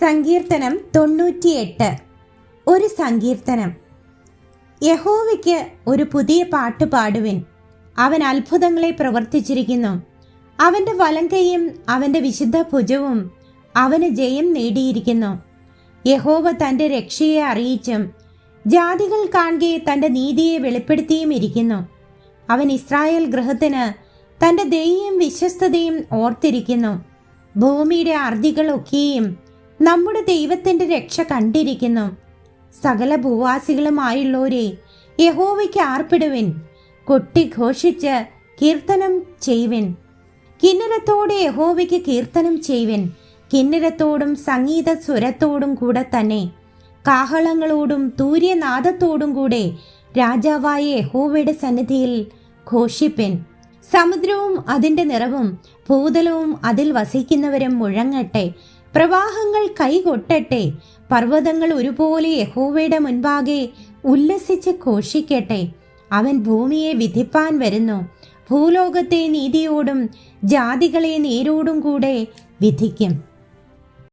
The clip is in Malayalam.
സങ്കീർത്തനം 98. ഒരു സങ്കീർത്തനം. യഹോവയ്ക്ക് ഒരു പുതിയ പാട്ട് പാടുവിൻ. അവൻ അത്ഭുതങ്ങളെ പ്രവർത്തിച്ചിരിക്കുന്നു. അവൻ്റെ വലങ്കൈയും അവൻ്റെ വിശുദ്ധ ഭുജവും അവന് ജയം നേടിയിരിക്കുന്നു. യഹോവ തൻ്റെ രക്ഷയെ അറിയിച്ചും ജാതികൾ കാണെ തൻ്റെ നീതിയെ വെളിപ്പെടുത്തിയും ഇരിക്കുന്നു. അവൻ ഇസ്രായേൽ ഗൃഹത്തിന് തൻ്റെ ദയയും വിശ്വസ്തതയും ഓർത്തിരിക്കുന്നു. ഭൂമിയുടെ അർദികളൊക്കെയും നമ്മുടെ ദൈവത്തിൻ്റെ രക്ഷ കണ്ടിരിക്കുന്നു. സകല ഭൂവാസികളുമായുള്ളവരെ യഹോവയ്ക്ക് ആർപ്പിടുവിൻ. കൊട്ടിഘോഷിച്ച് കീർത്തനം ചെയ്യുവിൻ. കിന്നരത്തോടെ യഹോവയ്ക്ക് കീർത്തനം ചെയ്യുവിൻ. കിന്നരത്തോടും സംഗീത സ്വരത്തോടും കൂടെ തന്നെ കാഹളങ്ങളോടും തൂര്യനാദത്തോടും കൂടെ രാജാവായ യഹോവയുടെ സന്നിധിയിൽ ഘോഷിപ്പിൻ. സമുദ്രവും അതിൻ്റെ നിറവും ഭൂതലവും അതിൽ വസിക്കുന്നവരും മുഴങ്ങട്ടെ. പ്രവാഹങ്ങൾ കൈകൊട്ടട്ടെ. പർവ്വതങ്ങൾ ഒരുപോലെ യഹോവയുടെ മുൻപാകെ ഉല്ലസിച്ച് ഘോഷിക്കട്ടെ. അവൻ ഭൂമിയെ വിധിപ്പാൻ വരുന്നു. ഭൂലോകത്തെ നീതിയോടും ജാതികളെ നേരോടും കൂടെ വിധിക്കും.